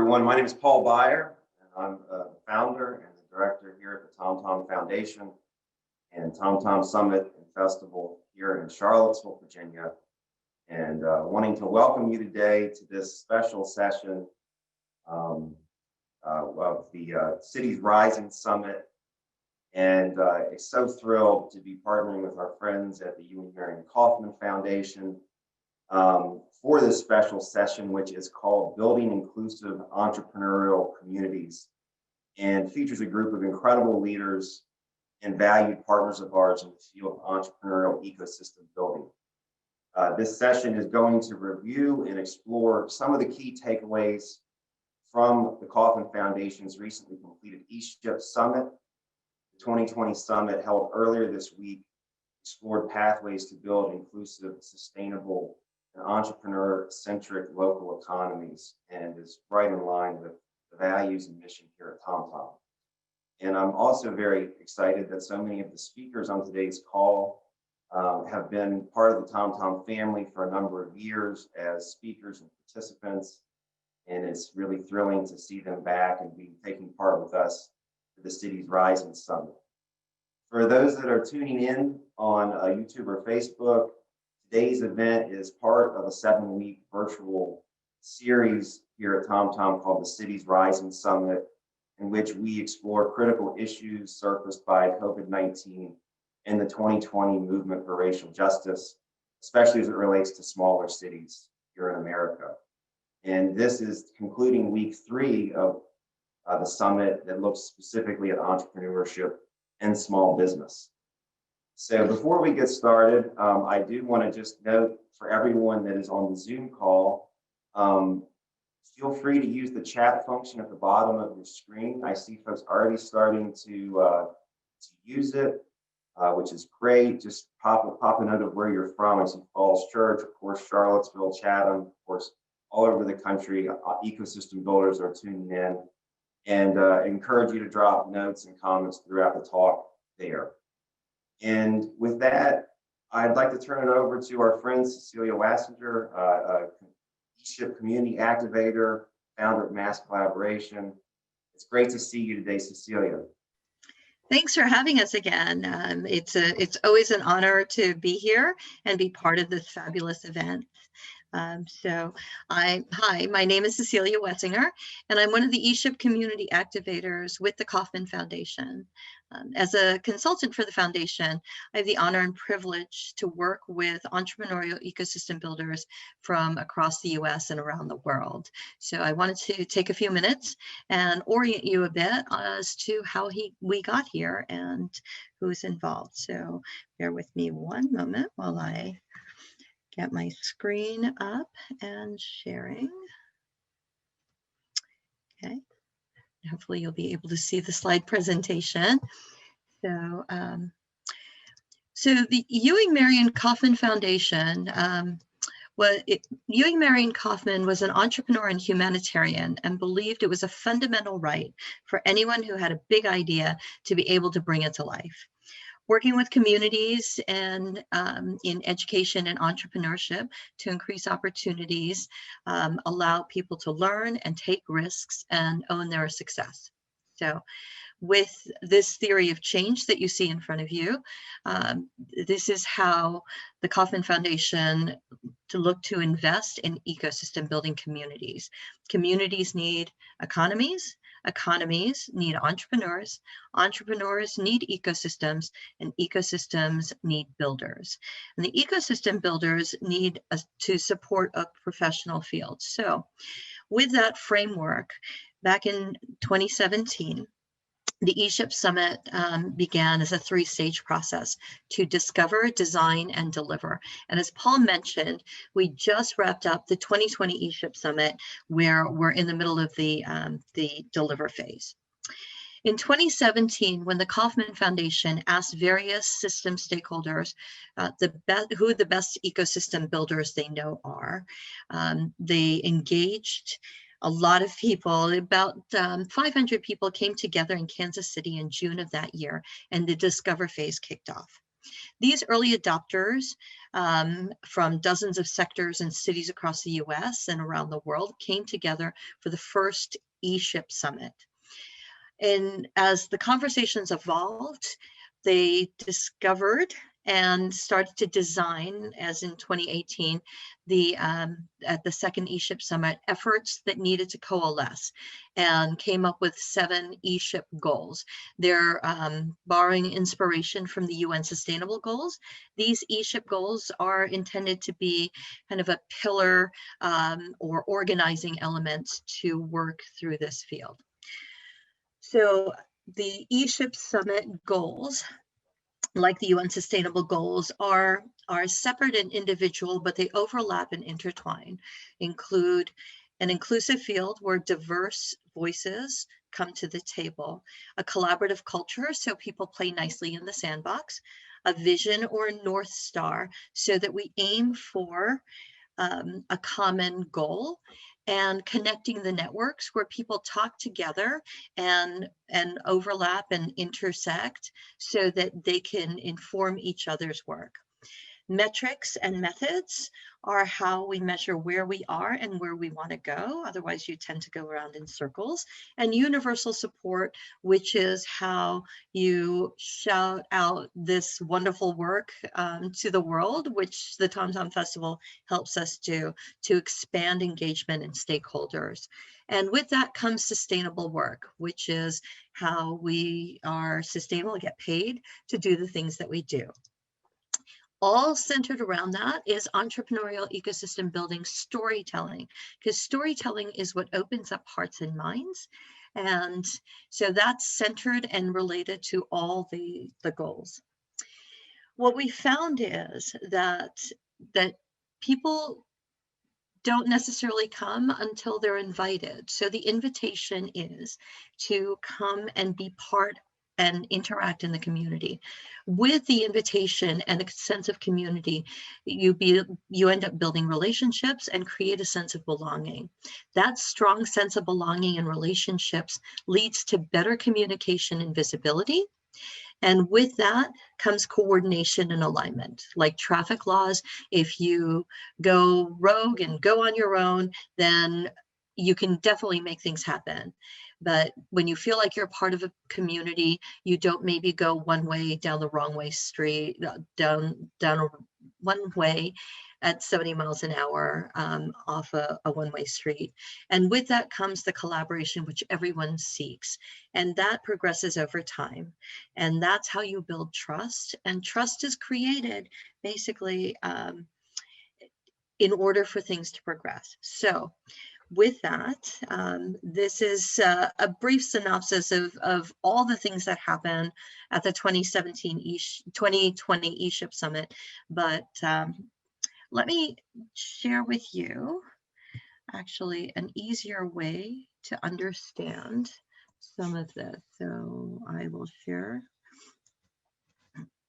everyone. My name is Paul Byer, and I'm the founder and the director here at the TomTom Foundation and TomTom Summit and Festival here in Charlottesville, Virginia. And wanting to welcome you today to this special session of the Cities Rising Summit. And it's so thrilled to be partnering with our friends at the Ewing Marion Kauffman Foundation for this special session, which is called Building Inclusive Entrepreneurial Communities, and features a group of incredible leaders and valued partners of ours in the field of entrepreneurial ecosystem building. This session is going to review and explore some of the key takeaways from the Kauffman Foundation's recently completed ESHIP Summit. The 2020 Summit, held earlier this week, explored pathways to build inclusive, sustainable, and entrepreneur-centric local economies, and is right in line with the values and mission here at TomTom. And I'm also very excited that so many of the speakers on today's call have been part of the TomTom family for a number of years as speakers and participants. And it's really thrilling to see them back and be taking part with us for the Cities Rising Summit. For those that are tuning in on YouTube or Facebook, today's event is part of a 7-week virtual series here at TomTom called the Cities Rising Summit, in which we explore critical issues surfaced by COVID-19 and the 2020 movement for racial justice, especially as it relates to smaller cities here in America. And this is concluding week 3 of the summit that looks specifically at entrepreneurship and small business. So before we get started, I do want to just note for everyone that is on the Zoom call, feel free to use the chat function at the bottom of your screen. I see folks already starting to use it, which is great. Just pop a note of where you're from. I see Falls Church, of course, Charlottesville, Chatham, of course, all over the country. Ecosystem builders are tuning in, and encourage you to drop notes and comments throughout the talk there. And with that, I'd like to turn it over to our friend Cecilia Wassinger, ESHIP community activator, founder of Mass Collaboration. It's great to see you today, Cecilia. Thanks for having us again. It's always an honor to be here and be part of this fabulous event. Hi, my name is Cecilia Wassinger, and I'm one of the ESHIP community activators with the Kauffman Foundation. As a consultant for the foundation, I have the honor and privilege to work with entrepreneurial ecosystem builders from across the US and around the world. So I wanted to take a few minutes and orient you a bit as to how we got here and who's involved. So bear with me one moment while I get my screen up and sharing. Okay, hopefully you'll be able to see the slide presentation. So, the Ewing Marion Kauffman Foundation, Ewing Marion Kauffman was an entrepreneur and humanitarian and believed it was a fundamental right for anyone who had a big idea to be able to bring it to life. Working with communities and in education and entrepreneurship to increase opportunities, allow people to learn and take risks and own their success. So with this theory of change that you see in front of you, this is how the Kauffman Foundation to look to invest in ecosystem building communities. Communities need economies. Economies need entrepreneurs, entrepreneurs need ecosystems, and ecosystems need builders. And the ecosystem builders need to support a professional field. So with that framework, back in 2017, the ESHIP Summit began as a 3-stage process to discover, design, and deliver. And as Paul mentioned, we just wrapped up the 2020 ESHIP Summit, where we're in the middle of the deliver phase. In 2017, when the Kauffman Foundation asked various system stakeholders who the best ecosystem builders they know are, they engaged a lot of people. About 500 people came together in Kansas City in June of that year, and the discover phase kicked off. These early adopters from dozens of sectors and cities across the US and around the world came together for the first ESHIP Summit. And as the conversations evolved, they discovered and started to design, as in 2018, at the second ESHIP Summit, efforts that needed to coalesce, and came up with 7 ESHIP goals. They're borrowing inspiration from the UN Sustainable Goals. These ESHIP goals are intended to be kind of a pillar or organizing elements to work through this field. So the ESHIP Summit goals, like the UN Sustainable Goals, are separate and individual, but they overlap and intertwine. Include an inclusive field where diverse voices come to the table, a collaborative culture so people play nicely in the sandbox, a vision or a North Star so that we aim for a common goal, and connecting the networks where people talk together and overlap and intersect so that they can inform each other's work. Metrics and methods are how we measure where we are and where we want to go. Otherwise, you tend to go around in circles. And universal support, which is how you shout out this wonderful work to the world, which the Tom Tom Festival helps us do to expand engagement and stakeholders. And with that comes sustainable work, which is how we are sustainable, get paid to do the things that we do. All centered around that is entrepreneurial ecosystem building storytelling, because storytelling is what opens up hearts and minds. And so that's centered and related to all the goals. What we found is that people don't necessarily come until they're invited. So the invitation is to come and be part and interact in the community. With the invitation and a sense of community, you end up building relationships and create a sense of belonging. That strong sense of belonging and relationships leads to better communication and visibility. And with that comes coordination and alignment. Like traffic laws, if you go rogue and go on your own, then you can definitely make things happen. But when you feel like you're part of a community, you don't maybe go one way down the wrong way street, down one way at 70 miles an hour off a one-way street. And with that comes the collaboration, which everyone seeks. And that progresses over time. And that's how you build trust. And trust is created basically in order for things to progress. So with that, this is a brief synopsis of all the things that happened at the 2020 ESHIP Summit. But let me share with you actually an easier way to understand some of this. So I will share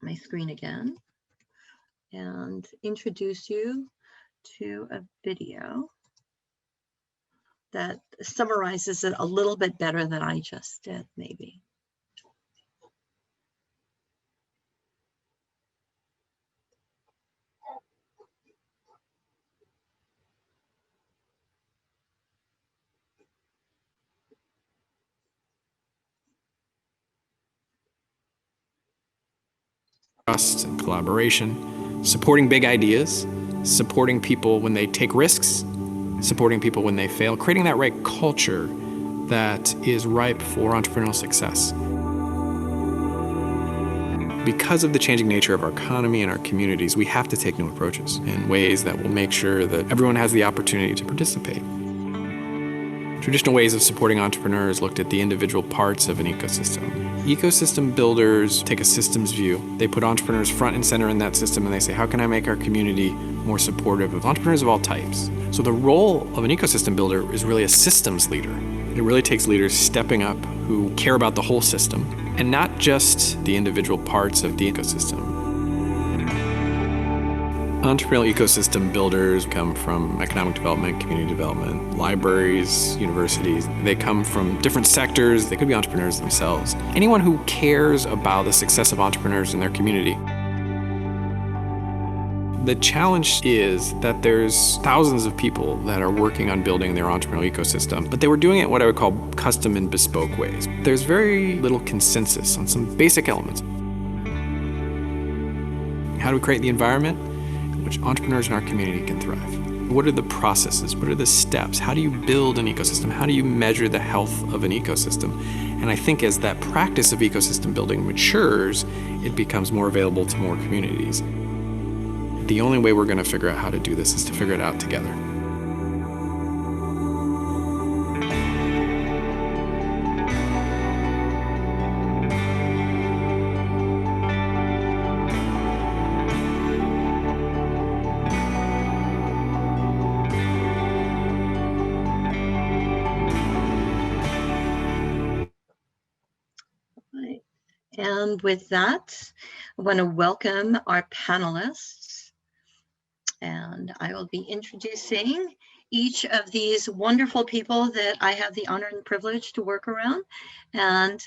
my screen again and introduce you to a video that summarizes it a little bit better than I just did, maybe. Trust and collaboration, supporting big ideas, supporting people when they take risks, supporting people when they fail, creating that right culture that is ripe for entrepreneurial success. Because of the changing nature of our economy and our communities, we have to take new approaches in ways that will make sure that everyone has the opportunity to participate. Traditional ways of supporting entrepreneurs looked at the individual parts of an ecosystem. Ecosystem builders take a systems view. They put entrepreneurs front and center in that system, and they say, how can I make our community more supportive of entrepreneurs of all types? So the role of an ecosystem builder is really a systems leader. It really takes leaders stepping up who care about the whole system and not just the individual parts of the ecosystem. Entrepreneurial ecosystem builders come from economic development, community development, libraries, universities. They come from different sectors. They could be entrepreneurs themselves. Anyone who cares about the success of entrepreneurs in their community. The challenge is that there's thousands of people that are working on building their entrepreneurial ecosystem, but they were doing it in what I would call custom and bespoke ways. There's very little consensus on some basic elements. How do we create the environment in which entrepreneurs in our community can thrive? What are the processes? What are the steps? How do you build an ecosystem? How do you measure the health of an ecosystem? And I think as that practice of ecosystem building matures, it becomes more available to more communities. The only way we're going to figure out how to do this is to figure it out together. Right. And with that, I want to welcome our panelists. And I will be introducing each of these wonderful people that I have the honor and privilege to work around. And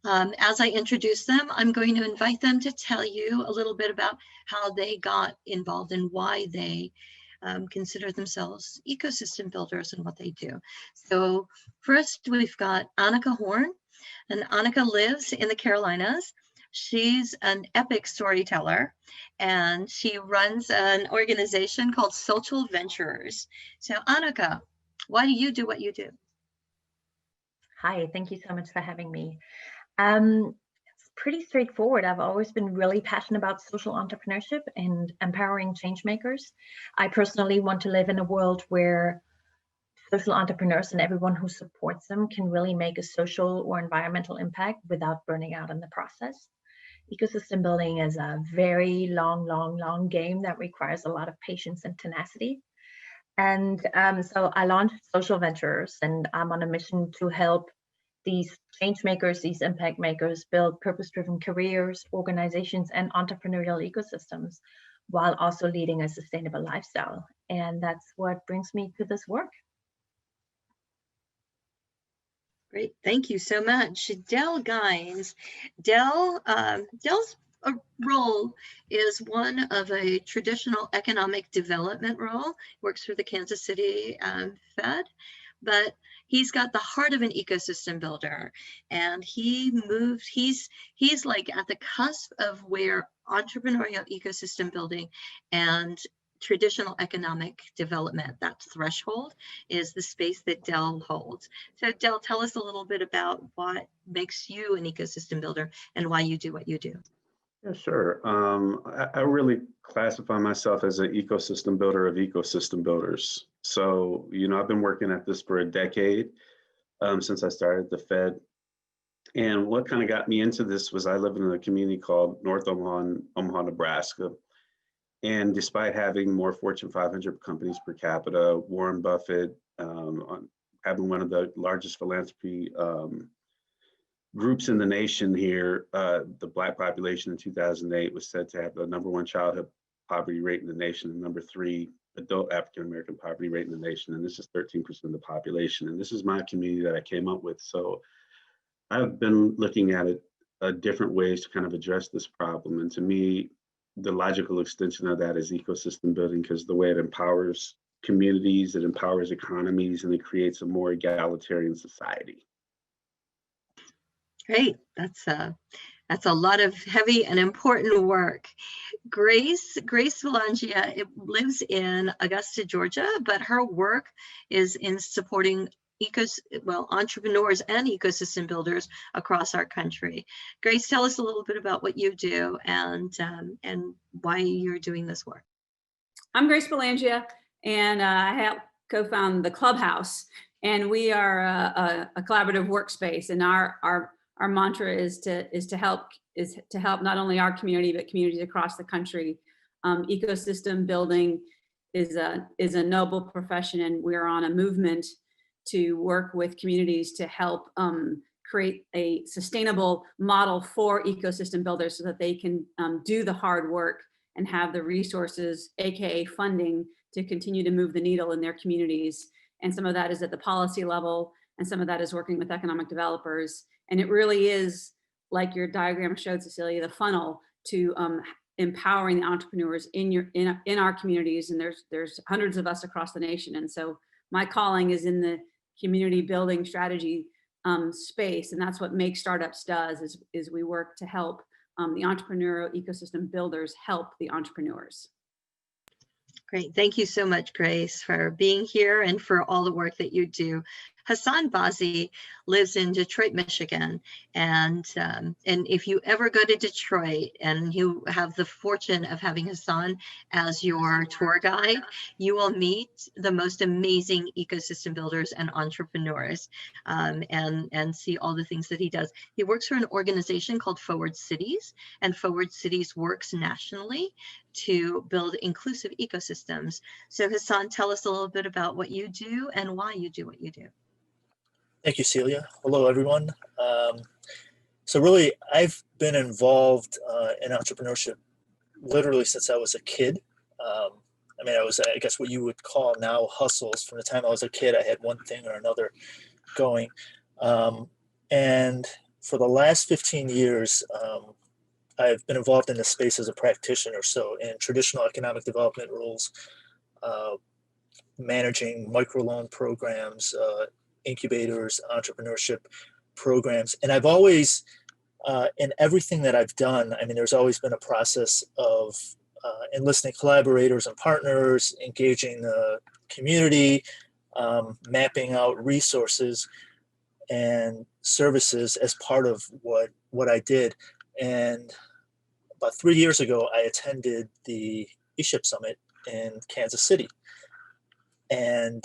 as I introduce them, I'm going to invite them to tell you a little bit about how they got involved and why they consider themselves ecosystem builders and what they do. So first, we've got Annika Horn, and Annika lives in the Carolinas. She's an epic storyteller, and she runs an organization called Social Venturers. So Annika, why do you do what you do? Hi, thank you so much for having me. It's pretty straightforward. I've always been really passionate about social entrepreneurship and empowering change makers. I personally want to live in a world where social entrepreneurs and everyone who supports them can really make a social or environmental impact without burning out in the process. Ecosystem building is a very long game that requires a lot of patience and tenacity. And so I launched Social Ventures, and I'm on a mission to help these change makers, these impact makers, build purpose-driven careers, organizations, and entrepreneurial ecosystems, while also leading a sustainable lifestyle. And that's what brings me to this work. Great, thank you so much. Dell Gines. Dell's role is one of a traditional economic development role, works for the Kansas City Fed, but he's got the heart of an ecosystem builder, and he's like at the cusp of where entrepreneurial ecosystem building and traditional economic development, that threshold is the space that Dell holds. So Dell, tell us a little bit about what makes you an ecosystem builder and why you do what you do. Yeah, sure. I really classify myself as an ecosystem builder of ecosystem builders. So, I've been working at this for a decade since I started the Fed. And what kind of got me into this was I live in a community called North Omaha, Nebraska. And despite having more Fortune 500 companies per capita, Warren Buffett, having one of the largest philanthropy groups in the nation here, the Black population in 2008 was said to have the #1 childhood poverty rate in the nation and #3 adult African-American poverty rate in the nation. And this is 13% of the population. And this is my community that I came up with. So I've been looking at it different ways to kind of address this problem. And to me, the logical extension of that is ecosystem building, because the way it empowers communities, it empowers economies, and it creates a more egalitarian society. Great, that's a lot of heavy and important work. Grace Valangia lives in Augusta, Georgia, but her work is in supporting entrepreneurs and ecosystem builders across our country. Grace, tell us a little bit about what you do and why you're doing this work. I'm Grace Valangia, and I help co-found the Clubhouse, and we are a collaborative workspace. And our mantra is to help not only our community but communities across the country. Ecosystem building is a noble profession, and we're on a movement to work with communities to help create a sustainable model for ecosystem builders so that they can do the hard work and have the resources, AKA funding, to continue to move the needle in their communities. And some of that is at the policy level, and some of that is working with economic developers. And it really is, like your diagram showed, Cecilia, the funnel to empowering the entrepreneurs in our communities. And there's hundreds of us across the nation. And so my calling is in the community building strategy space. And that's what Make Startups does, is we work to help the entrepreneurial ecosystem builders help the entrepreneurs. Great. Thank you so much, Grace, for being here and for all the work that you do. Hassan Bazi lives in Detroit, Michigan. And if you ever go to Detroit and you have the fortune of having Hassan as your tour guide, you will meet the most amazing ecosystem builders and entrepreneurs, and see all the things that he does. He works for an organization called Forward Cities, and Forward Cities works nationally to build inclusive ecosystems. So Hassan, tell us a little bit about what you do and why you do what you do. Thank you, Celia. Hello, everyone. So really, I've been involved in entrepreneurship literally since I was a kid. I mean, I guess what you would call now hustles. From the time I was a kid, I had one thing or another going. And for the last 15 years, I've been involved in this space as a practitioner. So in traditional economic development roles, managing microloan programs, incubators, entrepreneurship programs. And I've always, in everything that I've done, I mean, there's always been a process of enlisting collaborators and partners, engaging the community, mapping out resources and services as part of what I did. And about 3 years ago, I attended the ESHIP Summit in Kansas City. And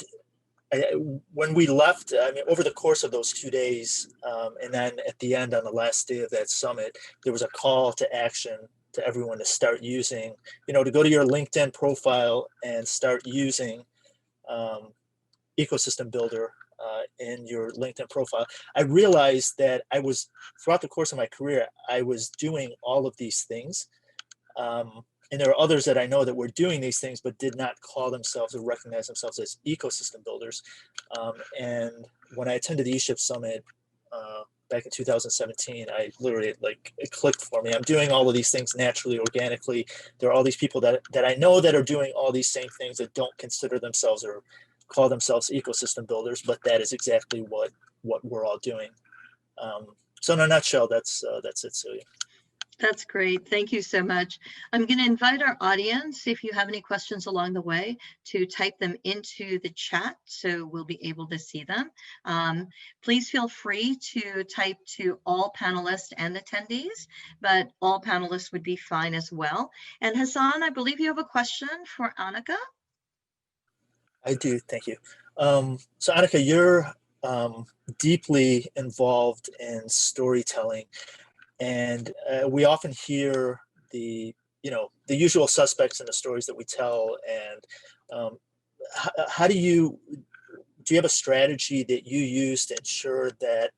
when we left, I mean, over the course of those 2 days, and then at the end on the last day of that summit, there was a call to action to everyone to start using, to go to your LinkedIn profile and start using Ecosystem Builder in your LinkedIn profile. I realized that throughout the course of my career, I was doing all of these things. And there are others that I know that were doing these things, but did not call themselves or recognize themselves as ecosystem builders. And when I attended the ESHIP Summit back in 2017, I literally, it clicked for me. I'm doing all of these things naturally, organically. There are all these people that I know that are doing all these same things that don't consider themselves or call themselves ecosystem builders, but that is exactly what we're all doing. So in a nutshell, that's it, Celia. That's great. Thank you so much. I'm going to invite our audience, if you have any questions along the way, to type them into the chat so we'll be able to see them. Please feel free to type to all panelists and attendees, but all panelists would be fine as well. And Hassan, I believe you have a question for Annika. I do. Thank you. So Annika, you're deeply involved in storytelling. And we often hear the usual suspects in the stories that we tell. And how do you have a strategy that you use to ensure that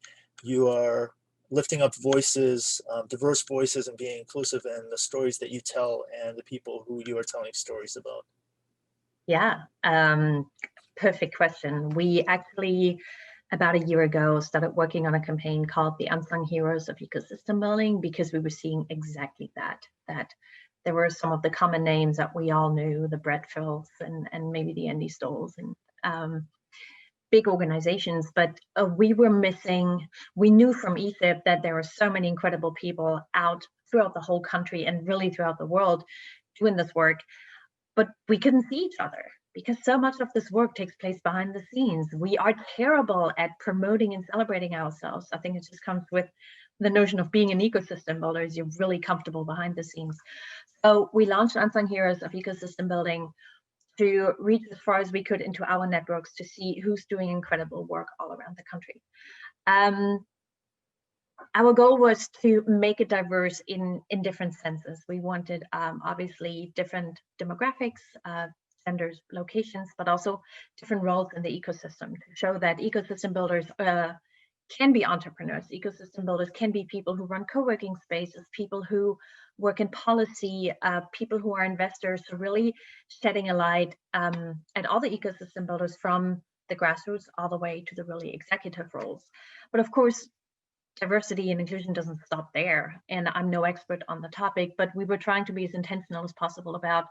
you are lifting up voices, diverse voices, and being inclusive in the stories that you tell and the people who you are telling stories about? Yeah, perfect question. We actually, about a year ago, started working on a campaign called the Unsung Heroes of Ecosystem Building, because we were seeing exactly that there were some of the common names that we all knew, the Bradfields and maybe the Andy Stolls and big organizations, but we were missing. We knew from ESHIP that there were so many incredible people out throughout the whole country and really throughout the world doing this work, but we couldn't see each other, because so much of this work takes place behind the scenes. We are terrible at promoting and celebrating ourselves. I think it just comes with the notion of being an ecosystem builder, is you're really comfortable behind the scenes. So we launched Unsung Heroes of Ecosystem Building to reach as far as we could into our networks to see who's doing incredible work all around the country. Our goal was to make it diverse in different senses. We wanted obviously different demographics, genders, locations, but also different roles in the ecosystem, to show that ecosystem builders can be entrepreneurs. Ecosystem builders can be people who run co-working spaces, people who work in policy, people who are investors, so really shedding a light at all the ecosystem builders, from the grassroots all the way to the really executive roles. But of course, diversity and inclusion doesn't stop there. And I'm no expert on the topic, but we were trying to be as intentional as possible about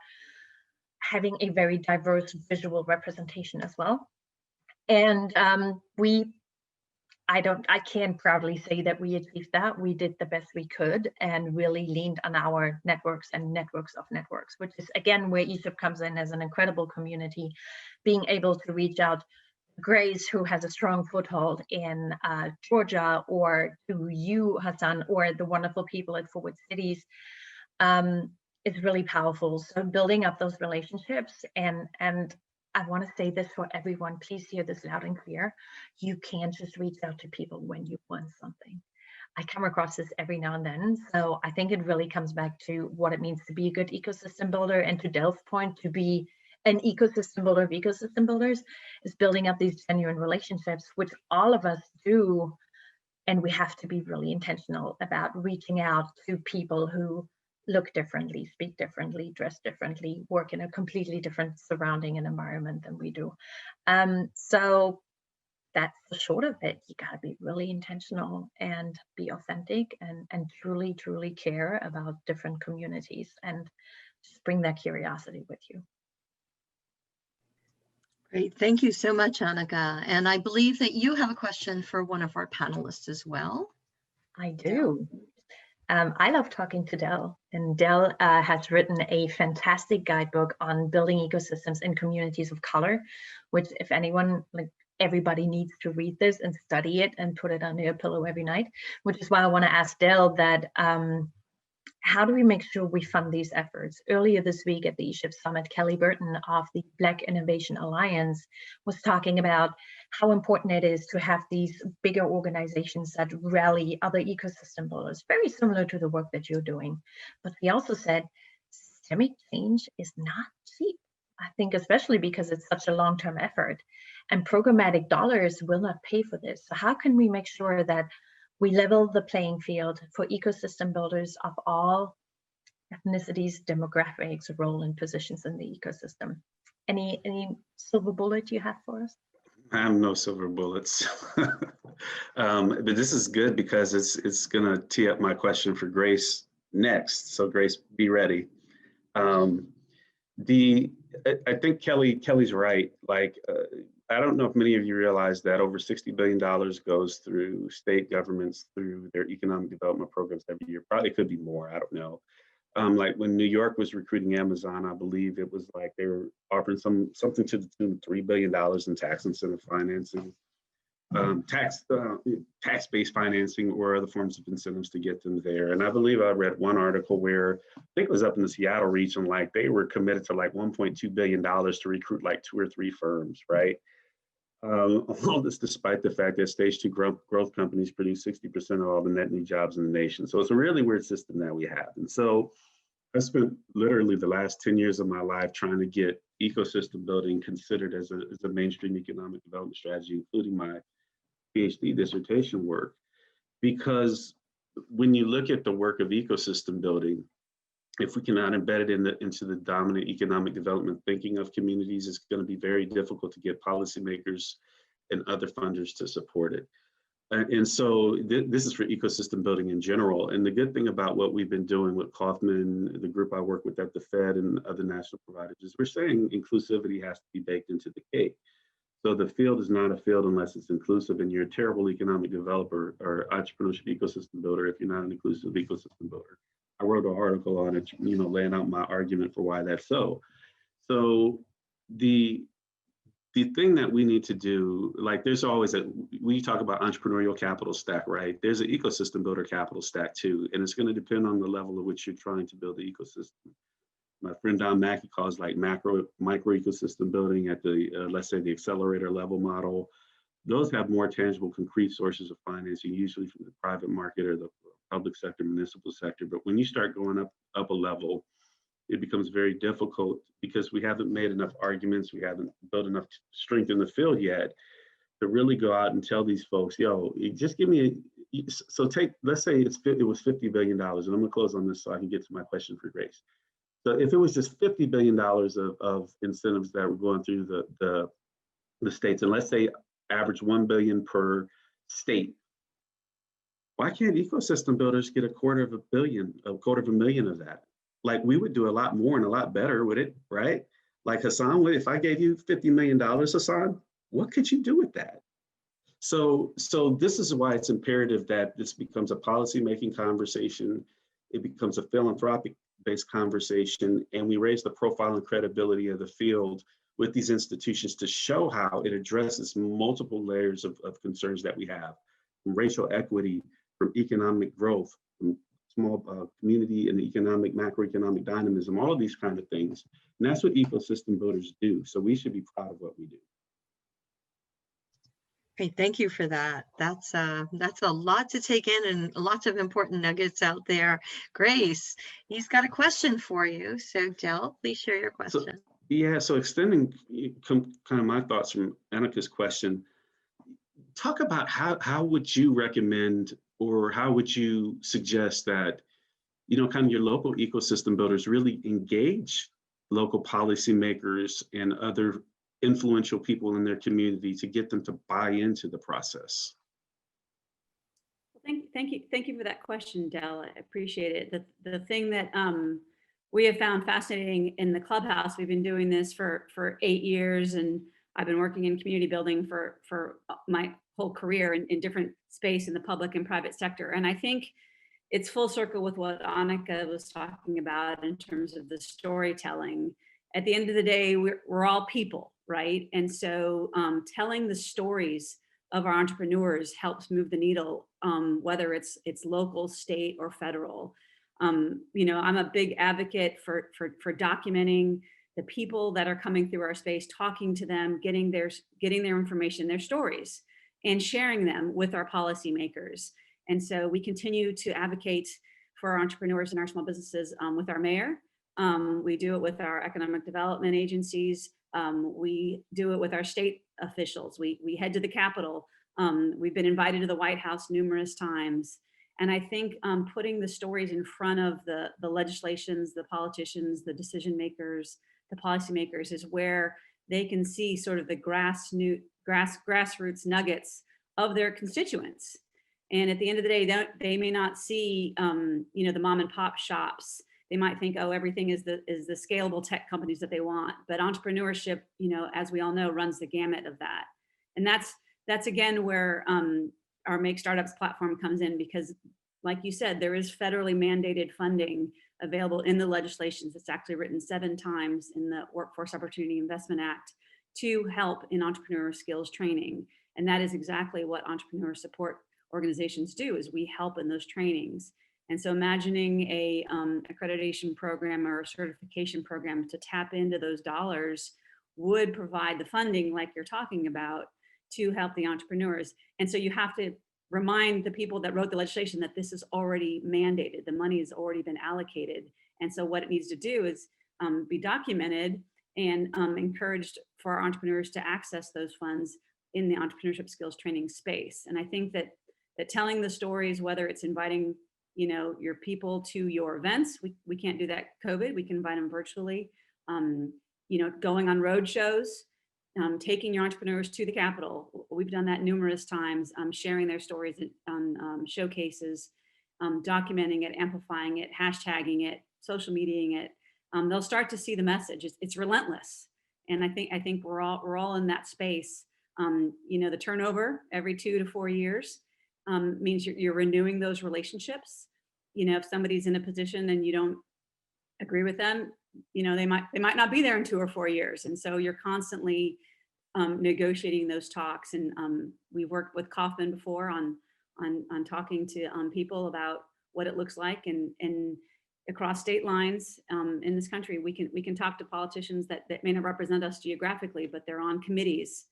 having a very diverse visual representation as well. And I can proudly say that we achieved that. We did the best we could and really leaned on our networks and networks of networks, which is again where ESHIP comes in as an incredible community, being able to reach out to Grace, who has a strong foothold in Georgia, or to you, Hassan, or the wonderful people at Forward Cities, is really powerful. So building up those relationships, and I want to say this for everyone, please hear this loud and clear. You can't just reach out to people when you want something. I come across this every now and then. So I think it really comes back to what it means to be a good ecosystem builder, and to Del's point, to be an ecosystem builder of ecosystem builders is building up these genuine relationships, which all of us do. And we have to be really intentional about reaching out to people who look differently, speak differently, dress differently, work in a completely different surrounding and environment than we do. So that's the short of it. You got to be really intentional and be authentic, and truly, truly care about different communities, and just bring that curiosity with you. Great. Thank you so much, Annika. And I believe that you have a question for one of our panelists as well. I do. I love talking to Del, and Del has written a fantastic guidebook on building ecosystems in communities of color, which if anyone, like everybody needs to read this and study it and put it under your pillow every night, which is why I want to ask Del that, how do we make sure we fund these efforts? Earlier this week at the ESHIP Summit, Kelly Burton of the Black Innovation Alliance was talking about how important it is to have these bigger organizations that rally other ecosystem builders, very similar to the work that you're doing. But he also said systemic change is not cheap. I think especially because it's such a long-term effort, and programmatic dollars will not pay for this. So how can we make sure that we level the playing field for ecosystem builders of all ethnicities, demographics, role, and positions in the ecosystem? Any silver bullet you have for us? I have no silver bullets, but this is good because it's gonna tee up my question for Grace next. So Grace, be ready. I think Kelly's right. Like, I don't know if many of you realize that over $60 billion goes through state governments through their economic development programs every year. Probably could be more, I don't know. Like when New York was recruiting Amazon, I believe it was like they were offering something to the tune of $3 billion in tax incentive financing, tax-based financing, or other forms of incentives to get them there. And I believe I read one article where I think it was up in the Seattle region, like they were committed to like $1.2 billion to recruit like 2 or 3 firms, right? All this despite the fact that stage 2 growth companies produce 60% of all the net new jobs in the nation. So it's a really weird system that we have. And so I spent literally the last 10 years of my life trying to get ecosystem building considered as a mainstream economic development strategy, including my PhD dissertation work. Because when you look at the work of ecosystem building, if we cannot embed it into the dominant economic development thinking of communities, it's going to be very difficult to get policymakers and other funders to support it. And so this is for ecosystem building in general. And the good thing about what we've been doing with Kauffman, the group I work with at the Fed and other national providers, is we're saying inclusivity has to be baked into the cake. So the field is not a field unless it's inclusive, and you're a terrible economic developer or entrepreneurship ecosystem builder if you're not an inclusive ecosystem builder. I wrote an article on it, laying out my argument for why that's so. So the thing that we need to do, like there's always we talk about entrepreneurial capital stack, right? There's an ecosystem builder capital stack too, and it's going to depend on the level at which you're trying to build the ecosystem. My friend Don Mackey calls like micro ecosystem building at the, let's say the accelerator level model. Those have more tangible, concrete sources of financing, usually from the private market or the public sector, municipal sector. But when you start going up a level, it becomes very difficult because we haven't made enough arguments, we haven't built enough strength in the field yet to really go out and tell these folks, yo, just give me so let's say it was $50 billion, and I'm gonna close on this so I can get to my question for Grace. So if it was just $50 billion of incentives that were going through the states, and let's say average $1 billion per state, Why can't ecosystem builders get $250,000 of that? Like, we would do a lot more and a lot better with it, right? Like, Hassan, if I gave you $50 million, Hassan, what could you do with that? So this is why it's imperative that this becomes a policy-making conversation. It becomes a philanthropic-based conversation, and we raise the profile and credibility of the field with these institutions to show how it addresses multiple layers of concerns that we have, from racial equity, from economic growth, from small community and economic, macroeconomic dynamism, all of these kind of things. And that's what ecosystem builders do. So we should be proud of what we do. Great, thank you for that. That's a lot to take in and lots of important nuggets out there. Grace, he's got a question for you. So Del, please share your question. So extending kind of my thoughts from Annika's question, talk about how would you recommend, or how would you suggest that, kind of your local ecosystem builders really engage local policymakers and other influential people in their community to get them to buy into the process? Thank you for that question, Del. I appreciate it. The thing that we have found fascinating in the clubhouse, we've been doing this for 8 years, and I've been working in community building for my whole career in different space in the public and private sector. And I think it's full circle with what Annika was talking about in terms of the storytelling. At the end of the day, we're all people, right? And so telling the stories of our entrepreneurs helps move the needle, whether it's local, state, or federal. I'm a big advocate for documenting the people that are coming through our space, talking to them, getting their information, their stories, and sharing them with our policymakers. And so we continue to advocate for our entrepreneurs and our small businesses with our mayor. We do it with our economic development agencies. We do it with our state officials. We head to the Capitol. We've been invited to the White House numerous times. And I think putting the stories in front of the legislations, the politicians, the decision makers, the policymakers is where they can see sort of the grassroots nuggets of their constituents. And at the end of the day, they may not see, the mom and pop shops. They might think, oh, everything is the scalable tech companies that they want. But entrepreneurship, as we all know, runs the gamut of that. And that's again where our Make Startups platform comes in, because like you said, there is federally mandated funding available in the legislations. It's actually written 7 times in the Workforce Opportunity Investment Act to help in entrepreneur skills training. And that is exactly what entrepreneur support organizations do, is we help in those trainings. And so imagining a accreditation program or a certification program to tap into those dollars would provide the funding like you're talking about to help the entrepreneurs. And so you have to remind the people that wrote the legislation that this is already mandated. The money has already been allocated. And so what it needs to do is be documented and encouraged for our entrepreneurs to access those funds in the entrepreneurship skills training space. And I think that telling the stories, whether it's inviting your people to your events, we can't do that COVID, we can invite them virtually, going on road shows, taking your entrepreneurs to the Capitol. We've done that numerous times, sharing their stories on showcases, documenting it, amplifying it, hashtagging it, social mediaing it. They'll start to see the message. It's relentless. And I think we're all in that space. The turnover every 2 to 4 years means you're renewing those relationships. If somebody's in a position and you don't agree with them, they might not be there in 2 or 4 years. And so you're constantly negotiating those talks. And we worked with Kauffman before on talking to people about what it looks like, and across state lines in this country, we can talk to politicians that may not represent us geographically, but they're on committees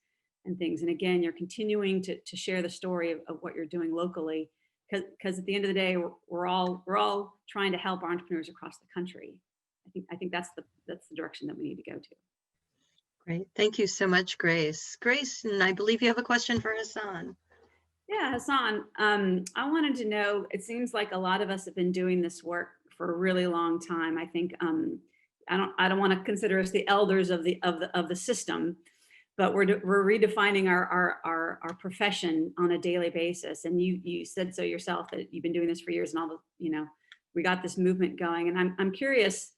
and things. And again, you're continuing to share the story of what you're doing locally, because at the end of the day, we're all trying to help our entrepreneurs across the country. I think that's the direction that we need to go to. Great, thank you so much, Grace. Grace, and I believe you have a question for Hassan. Yeah, Hassan, I wanted to know, it seems like a lot of us have been doing this work for a really long time. I think I don't want to consider us the elders of the system, but we're redefining our profession on a daily basis. And you said so yourself, that you've been doing this for years, and all the, you know, we got this movement going. And I'm curious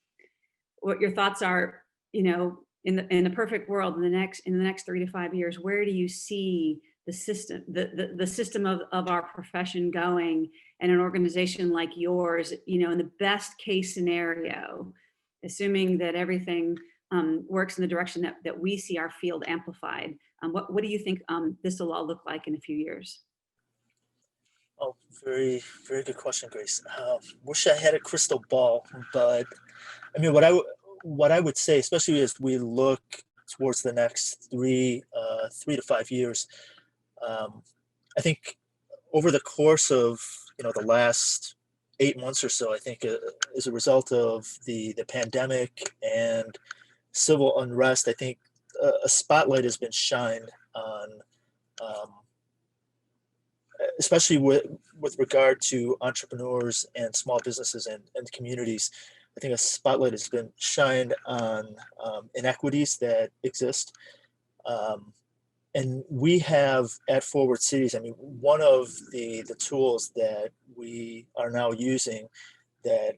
what your thoughts are, you know, in the perfect world, in the next 3 to 5 years, where do you see the system, the system of our profession going, and an organization like yours, you know, in the best case scenario, assuming that everything works in the direction that we see our field amplified. What do you think this will all look like in a few years? Oh, very, very good question, Grace. Wish I had a crystal ball, but I mean, what I would say, especially as we look towards the next 3 to 5 years, I think over the course of, you know, the last 8 months or so, I think as a result of the pandemic and civil unrest, I think a spotlight has been shined on, especially with regard to entrepreneurs and small businesses and communities. I think a spotlight has been shined on inequities that exist. And we have at Forward Cities, I mean, one of the tools that we are now using that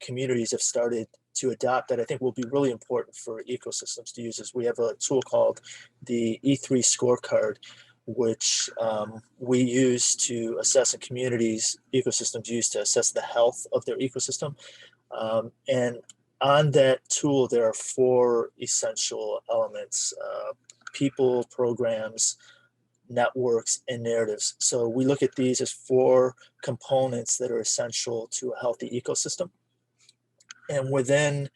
communities have started to adopt, that I think will be really important for ecosystems to use, is we have a tool called the E3 scorecard, which we use to assess, and communities, ecosystems use to assess the health of their ecosystem. And on that tool, there are 4 essential elements: people, programs, networks, and narratives. So we look at these as 4 components that are essential to a healthy ecosystem. And within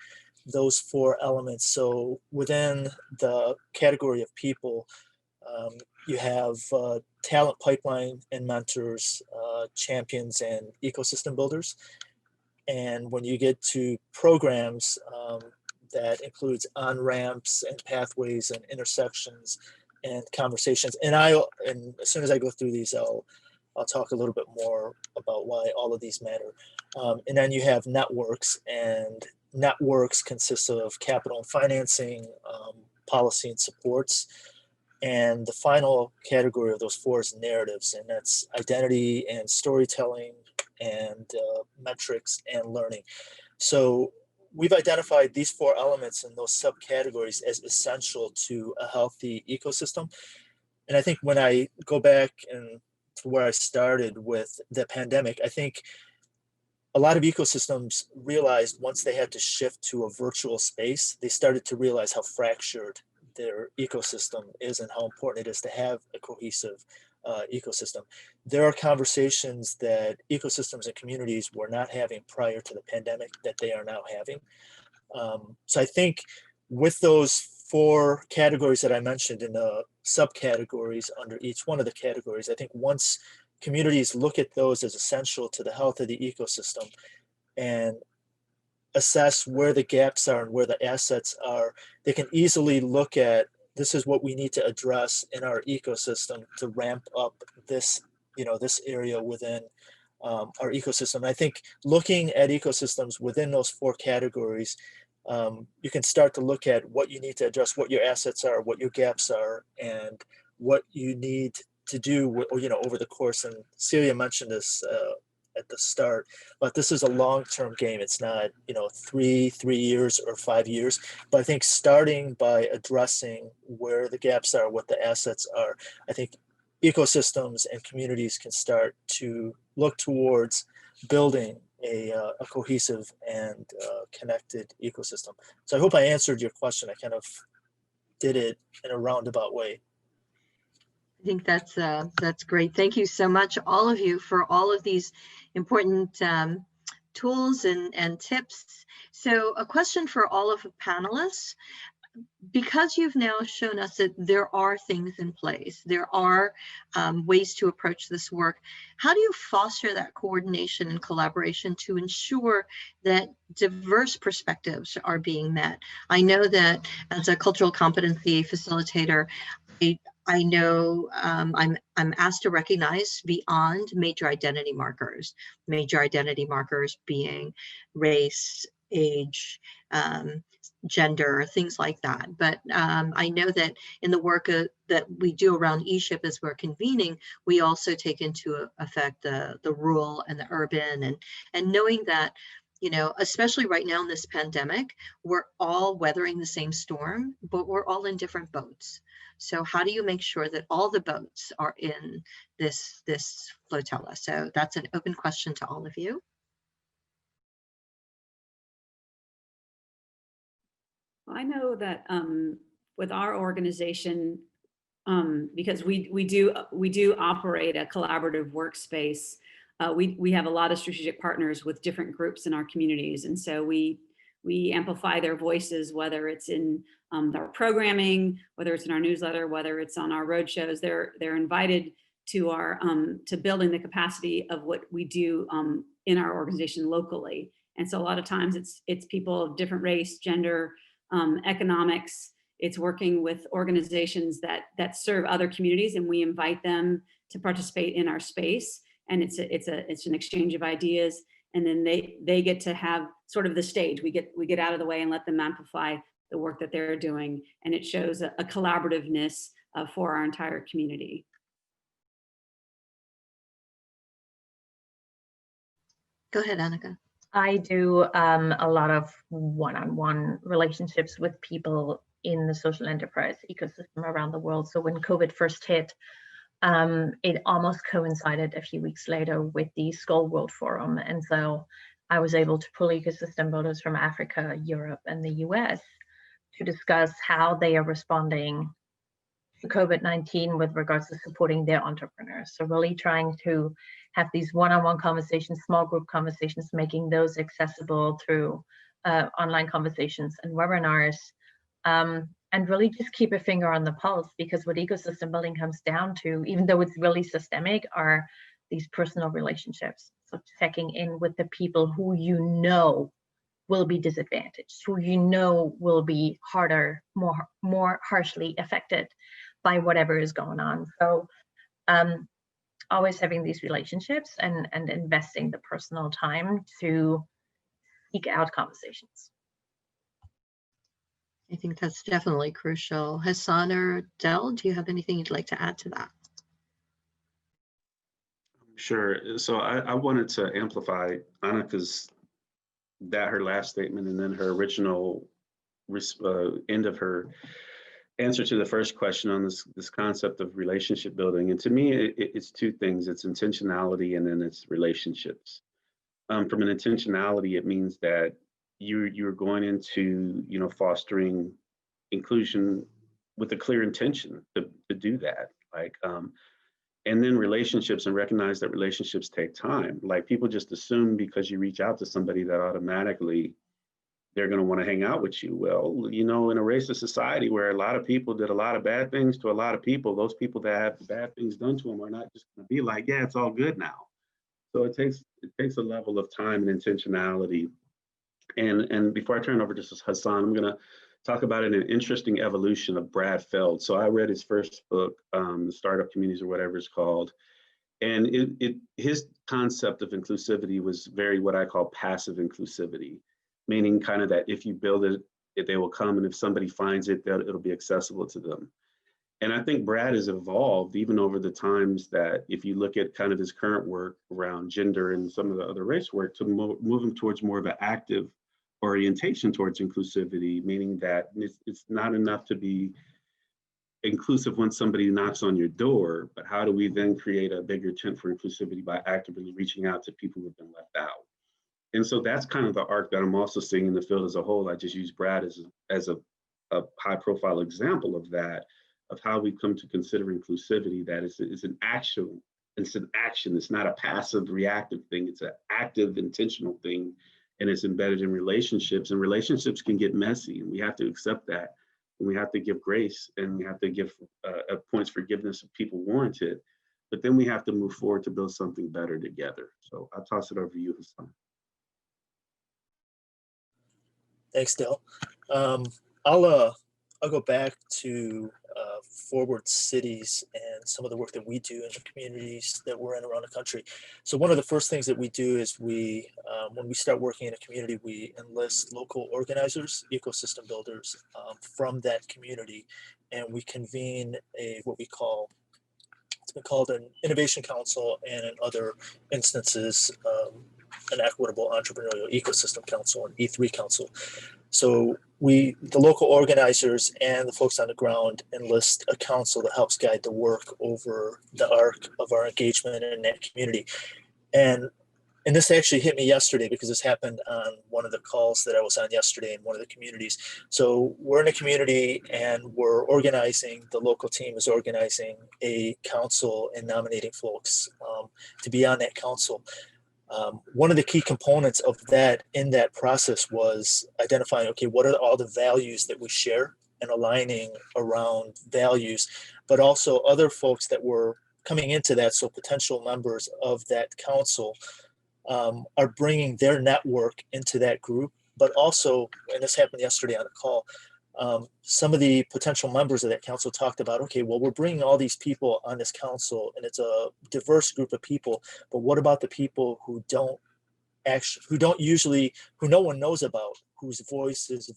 those 4 elements, so within the category of people, you have talent pipeline and mentors, champions, and ecosystem builders. And when you get to programs, that includes on-ramps and pathways and intersections and conversations. And as soon as I go through these, I'll talk a little bit more about why all of these matter. And then you have networks, and networks consist of capital and financing, policy and supports. And the final category of those 4 is narratives, and that's identity and storytelling and metrics and learning. So we've identified these 4 elements and those subcategories as essential to a healthy ecosystem. And I think when I go back and to where I started with the pandemic, I think a lot of ecosystems realized once they had to shift to a virtual space, they started to realize how fractured their ecosystem is and how important it is to have a cohesive ecosystem. There are conversations that ecosystems and communities were not having prior to the pandemic that they are now having. So I think with those 4 categories that I mentioned in the subcategories under each one of the categories, I think once communities look at those as essential to the health of the ecosystem and assess where the gaps are and where the assets are, they can easily look at, this is what we need to address in our ecosystem to ramp up this, you know, this area within our ecosystem. And I think looking at ecosystems within those 4 categories, you can start to look at what you need to address, what your assets are, what your gaps are, and what you need to do, you know, over the course. And Celia mentioned this at the start, but this is a long-term game. It's not, you know, 3 years or 5 years, but I think starting by addressing where the gaps are, what the assets are, I think ecosystems and communities can start to look towards building a cohesive and connected ecosystem. So I hope I answered your question. I kind of did it in a roundabout way. I think that's great. Thank you so much, all of you, for all of these important tools and tips. So a question for all of the panelists: because you've now shown us that there are things in place, there are ways to approach this work, how do you foster that coordination and collaboration to ensure that diverse perspectives are being met? I know that as a cultural competency facilitator, I know I'm asked to recognize beyond major identity markers being race, age, gender, things like that. But I know that in the work that we do around ESHIP as we're convening, we also take into effect the rural and the urban, and knowing that, you know, especially right now in this pandemic, we're all weathering the same storm, but we're all in different boats. So how do you make sure that all the boats are in this flotilla? So that's an open question to all of you. I know that with our organization, because we do operate a collaborative workspace, we have a lot of strategic partners with different groups in our communities, and so we amplify their voices, whether it's in our programming, whether it's in our newsletter, whether it's on our road shows. They're invited to our to building the capacity of what we do in our organization locally. And so a lot of times it's people of different race, gender, economics. It's working with organizations that serve other communities, and we invite them to participate in our space. And it's an exchange of ideas, and then they get to have sort of the stage. We get out of the way and let them amplify the work that they're doing, and it shows a collaborativeness for our entire community. Go ahead, Annika. I do a lot of one-on-one relationships with people in the social enterprise ecosystem around the world. So when COVID first hit, it almost coincided a few weeks later with the Skull World Forum. And so I was able to pull ecosystem builders from Africa, Europe, and the US to discuss how they are responding to COVID-19 with regards to supporting their entrepreneurs. So really trying to have these one-on-one conversations, small group conversations, making those accessible through online conversations and webinars, and really just keep a finger on the pulse, because what ecosystem building comes down to, even though it's really systemic, are these personal relationships. So checking in with the people who you know will be disadvantaged, who you know will be harder, more harshly affected by whatever is going on. So always having these relationships and investing the personal time to seek out conversations. I think that's definitely crucial. Hassan or Del, do you have anything you'd like to add to that? Sure. So I wanted to amplify Annika's, her last statement, and then her original end of her answer to the first question on this concept of relationship building. And to me, it's two things. It's intentionality, and then it's relationships. From an intentionality, it means that you're going into, fostering inclusion with a clear intention to do that. And then relationships, and recognize that relationships take time. Like, people just assume because you reach out to somebody that automatically they're going to want to hang out with you. Well, in a racist society where a lot of people did a lot of bad things to a lot of people, those people that have bad things done to them are not just going to be like, yeah, it's all good now. So it takes a level of time and intentionality. And before I turn it over to Hassan, I'm going to talk about an interesting evolution of Brad Feld. So I read his first book, Startup Communities, or whatever it's called. And his concept of inclusivity was very what I call passive inclusivity, meaning kind of that if you build it, they will come, and if somebody finds it, it'll be accessible to them. And I think Brad has evolved even over the times that, if you look at kind of his current work around gender and some of the other race work, to move him towards more of an active orientation towards inclusivity, meaning that it's not enough to be inclusive when somebody knocks on your door, but how do we then create a bigger tent for inclusivity by actively reaching out to people who have been left out? And so that's kind of the arc that I'm also seeing in the field as a whole. I just use Brad as a high profile example of that, of how we come to consider inclusivity, that it's an action. It's an action. It's not a passive reactive thing. It's an active, intentional thing. And it's embedded in relationships, and relationships can get messy, and we have to accept that. And we have to give grace, and we have to give points forgiveness if people warrant it. But then we have to move forward to build something better together. So I'll toss it over to you, Hassan. Thanks, Del. I'll go back to Forward Cities and some of the work that we do in the communities that we're in around the country. So one of the first things that we do is we, when we start working in a community, we enlist local organizers, ecosystem builders from that community, and we convene what we call, it's been called an innovation council, and in other instances, an equitable entrepreneurial ecosystem council, an E3 council. So the local organizers and the folks on the ground enlist a council that helps guide the work over the arc of our engagement in that community. And this actually hit me yesterday because this happened on one of the calls that I was on yesterday in one of the communities. So we're in a community and we're organizing, the local team is organizing a council and nominating folks to be on that council. One of the key components of that in that process was identifying, okay, what are all the values that we share and aligning around values, but also other folks that were coming into that. So potential members of that council are bringing their network into that group, but also, and this happened yesterday on a call, some of the potential members of that council talked about, okay, well, we're bringing all these people on this council and it's a diverse group of people, but what about the people who don't usually, who no one knows about, whose voice is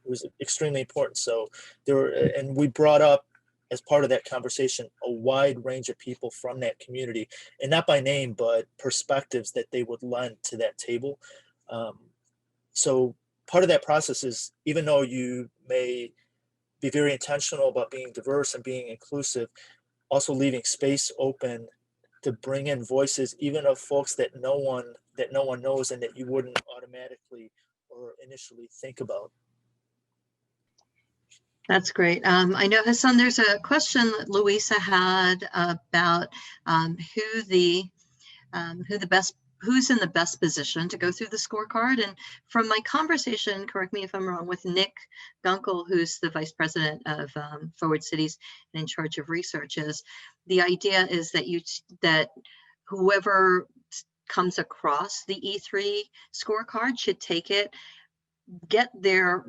was extremely important. So and we brought up, as part of that conversation, a wide range of people from that community, and not by name, but perspectives that they would lend to that table. So part of that process is, even though you may be very intentional about being diverse and being inclusive, also leaving space open to bring in voices, even of folks that no one knows and that you wouldn't automatically or initially think about. That's great. I know, Hassan, there's a question that Louisa had about who's in the best position to go through the scorecard. And from my conversation, correct me if I'm wrong, with Nick Gunkel, who's the vice president of Forward Cities and in charge of research, is the idea is that whoever comes across the E3 scorecard should take it, get their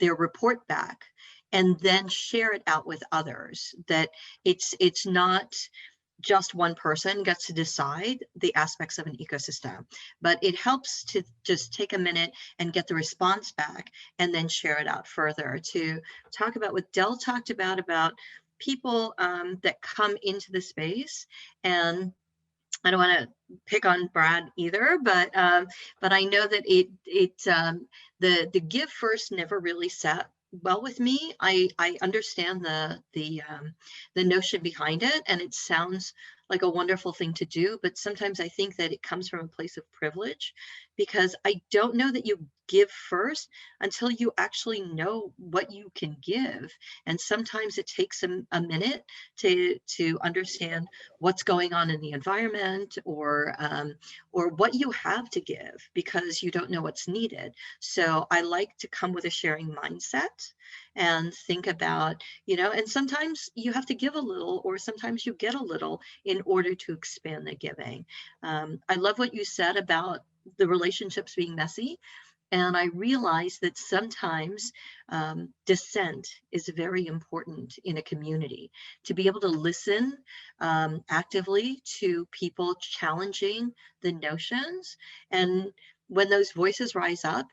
report back, and then share it out with others. That it's not just one person gets to decide the aspects of an ecosystem, but it helps to just take a minute and get the response back and then share it out further. To talk about what Dell talked about people that come into the space. And I don't want to pick on Brad either, but I know that the give first never really sat well with me. I understand the notion behind it, and it sounds like a wonderful thing to do, but sometimes I think that it comes from a place of privilege, because I don't know that you give first until you actually know what you can give. And sometimes it takes a minute to understand what's going on in the environment, or what you have to give, because you don't know what's needed. So I like to come with a sharing mindset and think about, and sometimes you have to give a little, or sometimes you get a little in order to expand the giving. I love what you said about the relationships being messy. And I realize that sometimes dissent is very important in a community, to be able to listen actively to people challenging the notions. And when those voices rise up,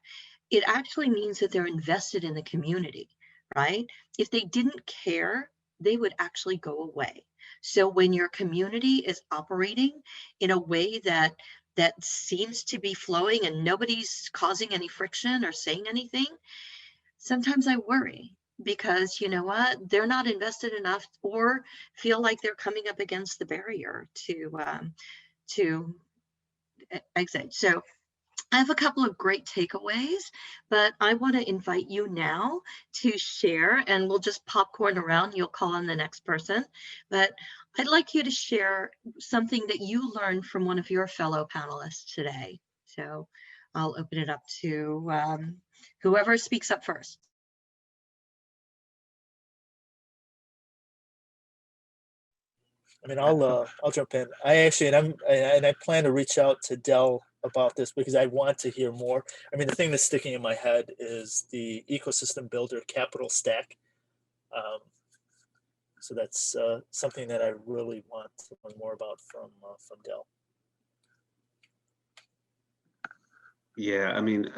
it actually means that they're invested in the community, right? If they didn't care, they would actually go away. So when your community is operating in a way that seems to be flowing and nobody's causing any friction or saying anything, sometimes I worry, because you know what, they're not invested enough, or feel like they're coming up against the barrier to exit. So I have a couple of great takeaways, but I want to invite you now to share, and we'll just popcorn around. You'll call on the next person, but I'd like you to share something that you learned from one of your fellow panelists today. So I'll open it up to whoever speaks up first. I mean, I'll jump in. I plan to reach out to Dell about this because I want to hear more. I mean, the thing that's sticking in my head is the ecosystem builder capital stack. So that's something that I really want to learn more about from Dell. Yeah, I mean,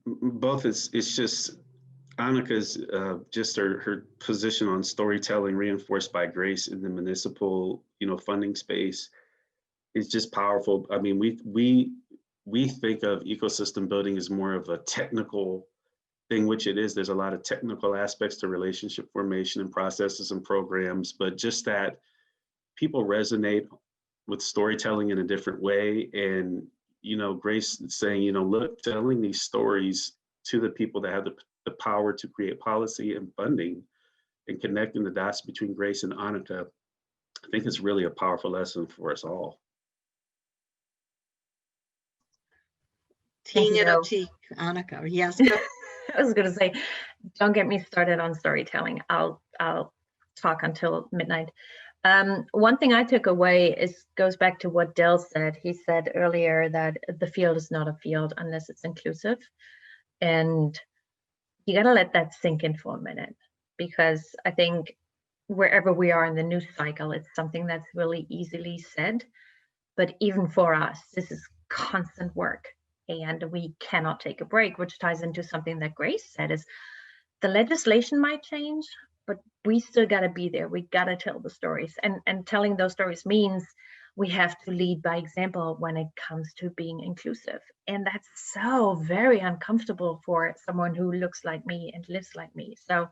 both it's just Annika's just her position on storytelling reinforced by Grace in the municipal, funding space is just powerful. I mean, we think of ecosystem building as more of a technical thing, which it is. There's a lot of technical aspects to relationship formation and processes and programs, but just that people resonate with storytelling in a different way. And Grace saying, look, telling these stories to the people that have the power to create policy and funding and connecting the dots between Grace and Annika, I think it's really a powerful lesson for us all. Teeing it up to Annika. Yes. Go. I was going to say, don't get me started on storytelling. I'll talk until midnight. One thing I took away goes back to what Dell said. He said earlier that the field is not a field unless it's inclusive. And you got to let that sink in for a minute, because I think wherever we are in the news cycle, it's something that's really easily said. But even for us, this is constant work and we cannot take a break, which ties into something that Grace said is the legislation might change, but we still got to be there. We got to tell the stories, and telling those stories means we have to lead by example when it comes to being inclusive. And that's so very uncomfortable for someone who looks like me and lives like me. So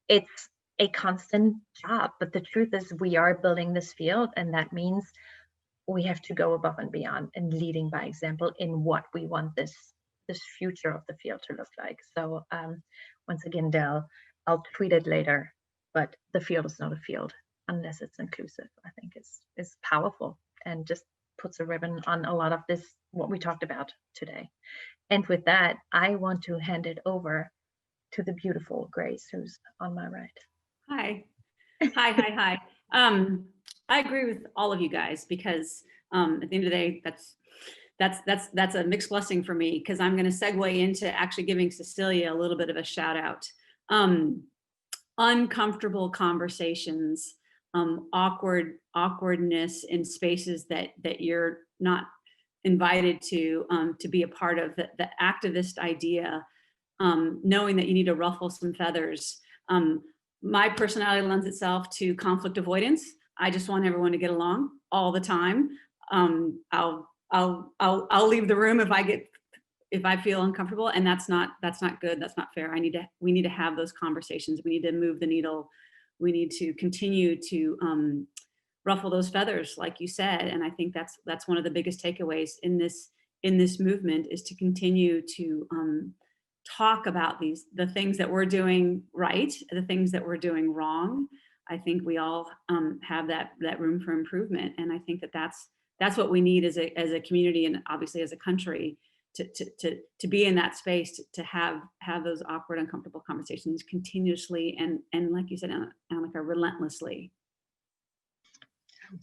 it's a constant job, but the truth is we are building this field, and that means we have to go above and beyond and leading by example in what we want this future of the field to look like. So once again, Dell, I'll tweet it later, but the field is not a field unless it's inclusive. I think is powerful and just puts a ribbon on a lot of this, what we talked about today. And with that, I want to hand it over to the beautiful Grace, who's on my right. Hi. I agree with all of you guys, because at the end of the day, that's a mixed blessing for me, because I'm going to segue into actually giving Cecilia a little bit of a shout out. Uncomfortable conversations, awkwardness in spaces that you're not invited to be a part of, the activist idea, knowing that you need to ruffle some feathers. My personality lends itself to conflict avoidance. I just want everyone to get along all the time. I'll leave the room if I feel uncomfortable, and that's not good. That's not fair. We need to have those conversations. We need to move the needle. We need to continue to ruffle those feathers, like you said. And I think that's one of the biggest takeaways in this movement, is to continue to talk about the things that we're doing right, the things that we're doing wrong. I think we all have that room for improvement, and I think that's what we need as a community, and obviously as a country, to be in that space, to have those awkward, uncomfortable conversations continuously, and like you said, Annika, relentlessly.